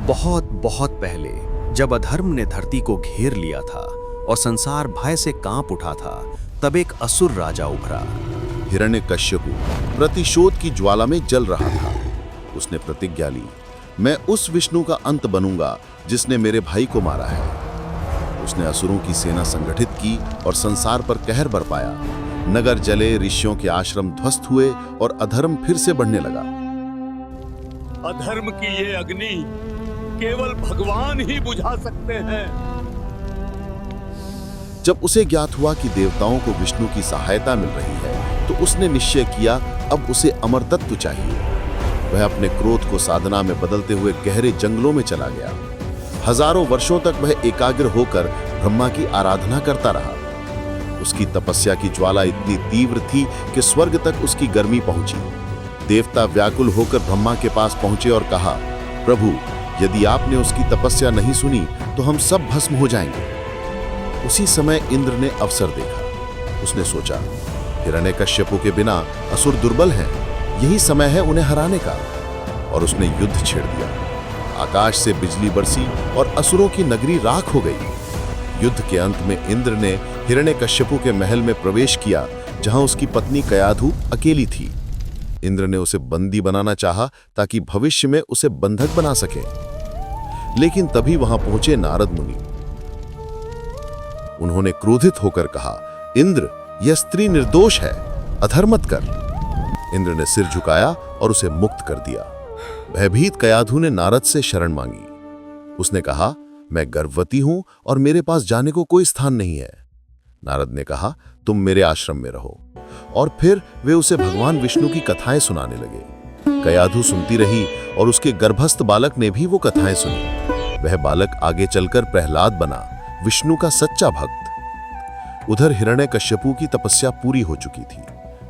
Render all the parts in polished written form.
बहुत बहुत पहले जब अधर्म ने धरती को घेर लिया था और संसार भय से कांप उठा था, तब एक असुर राजा उभरा। हिरण्यकश्यपु प्रतिशोध की ज्वाला में जल रहा था। उसने प्रतिज्ञा ली, मैं उस विष्णु का अंत बनूंगा जिसने मेरे भाई को मारा है। उसने असुरों की सेना संगठित की और संसार पर कहर बरपाया। नगर जले, ऋषियों के आश्रम ध्वस्त हुए और अधर्म फिर से बढ़ने लगा। अधर्म की ये अग्नि केवल भगवान ही बुझा सकते हैं। जब उसे ज्ञात हुआ कि देवताओं को विष्णु की सहायता मिल रही है, तो उसने निश्चय किया अब उसे अमर तत्व चाहिए। वह अपने क्रोध को साधना में बदलते हुए गहरे जंगलों में चला गया। हजारों वर्षों तक वह एकाग्र होकर ब्रह्मा की आराधना करता रहा। उसकी तपस्या की ज्वाला इतनी तीव्र थी कि स्वर्ग तक उसकी गर्मी पहुंची। देवता व्याकुल होकर ब्रह्मा के पास पहुंचे और कहा, प्रभु, यदि आपने उसकी तपस्या नहीं सुनी तो हम सब भस्म हो जाएंगे। उसी समय इंद्र ने अवसर देखा। उसने सोचा, हिरण्यकश्यपु के बिना असुर दुर्बल हैं, यही समय है उन्हें हराने का। और उसने युद्ध छेड़ दिया। आकाश से बिजली बरसी और असुरों की नगरी राख हो गई। युद्ध के अंत में इंद्र ने हिरण्यकश्यपु के महल में प्रवेश किया, जहां उसकी पत्नी कयाधु अकेली थी। इंद्र ने उसे बंदी बनाना चाहा ताकि भविष्य में उसे बंधक बना सके, लेकिन तभी वहां पहुंचे नारद मुनि। उन्होंने क्रोधित होकर कहा, इंद्र, यह स्त्री निर्दोष है, अधर्म मत कर। इंद्र ने सिर झुकाया और उसे मुक्त कर दिया। भयभीत कयाधु ने नारद से शरण मांगी। उसने कहा, मैं गर्भवती हूं और मेरे पास जाने को कोई स्थान नहीं है। नारद ने कहा, तुम मेरे आश्रम में रहो। और फिर वे उसे भगवान विष्णु की कथाएं सुनाने लगे। कयाधु सुनती रही और उसके गर्भस्थ बालक ने भी वो कथाएं सुनी। वह बालक आगे चलकर प्रहलाद बना, विष्णु का सच्चा भक्त। उधर हिरण्यकश्यपु की तपस्या पूरी हो चुकी थी।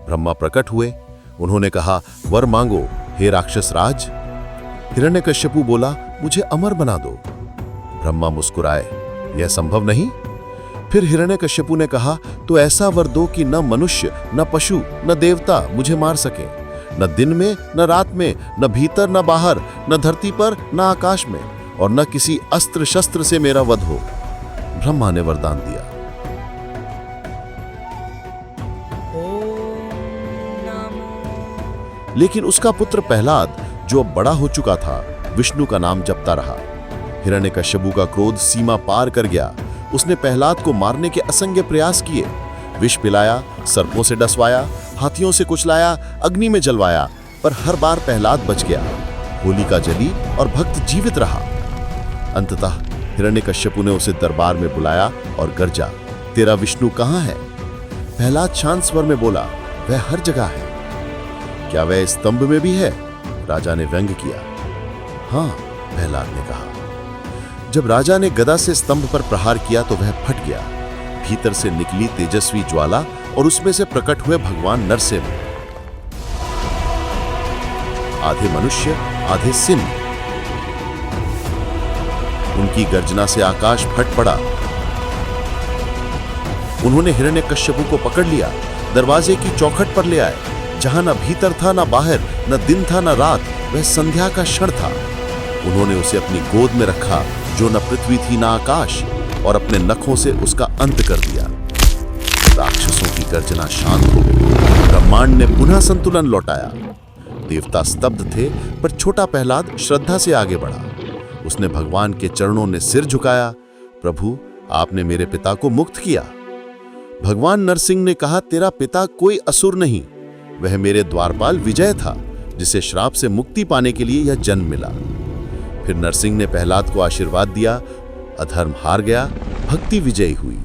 ब्रह्मा प्रकट हुए। उन्होंने कहा, वर मांगो हे राक्षस राज। हिरण्यकश्यपु बोला, मुझे अमर बना दो। ब्रह्मा मुस्कुराए, यह संभव नहीं। फिर हिरण्यकश्यपु ने कहा, तो ऐसा वर दो कि न मनुष्य, न पशु, न देवता मुझे मार सके, न दिन में न रात में, न भीतर न बाहर, न धरती पर न आकाश में, और न किसी अस्त्र शस्त्र से मेरा वध हो। ब्रह्मा ने वरदान दिया। लेकिन उसका पुत्र प्रहलाद, जो अब बड़ा हो चुका था, विष्णु का नाम जपता रहा। हिरण्यकश्यपु का क्रोध सीमा पार कर गया। उसने प्रहलाद को मारने के असंख्य प्रयास किए। विष पिलाया, सर्पों से डसवाया, हाथियों से कुचलाया, अग्नि में जलवाया, पर हर बार प्रहलाद बच गया। होलिका जली और भक्त जीवित रहा। अंततः हिरण्यकश्यपु ने उसे दरबार में बुलाया और गर्जा, तेरा विष्णु कहाँ है? प्रहलाद शांत स्वर में बोला, वह हर जगह है। क्या वह स्तंभ में भी है? राजा ने व्यंग किया। हाँ, प्रहलाद ने कहा। जब राजा ने गदा से स्तंभ पर प्रहार किया तो वह फट गया। भीतर से निकली तेजस्वी ज्वाला और उसमें से प्रकट हुए भगवान नरसिंह। आधे मनुष्य, आधे सिंह। उनकी गर्जना से आकाश फट पड़ा। उन्होंने हिरण्यकश्यपु को पकड़ लिया, दरवाजे की चौखट पर ले आए। जहां न भीतर था न बाहर, न दिन था न रात, वह संध्या का क्षण था। उन्होंने उसे अपनी गोद में रखा, जो न पृथ्वी थी न आकाश, और अपने नखों से उसका अंत कर दिया। राक्षसों की गर्जना शांत हो गई। ब्रह्मांड ने पुनः संतुलन लौटाया। देवता स्तब्ध थे, पर छोटा प्रहलाद श्रद्धा से आगे बढ़ा। उसने भगवान के चरणों में सिर झुकाया, प्रभु, आपने मेरे पिता को मुक्त किया। भगवान नरसिंह ने कहा, तेरा पिता कोई असुर नहीं, वह मेरे द्वारपाल विजय था, जिसे श्राप से मुक्ति पाने के लिए यह जन्म मिला। फिर नरसिंह ने प्रहलाद को आशीर्वाद दिया। अधर्म हार गया, भक्ति विजयी हुई।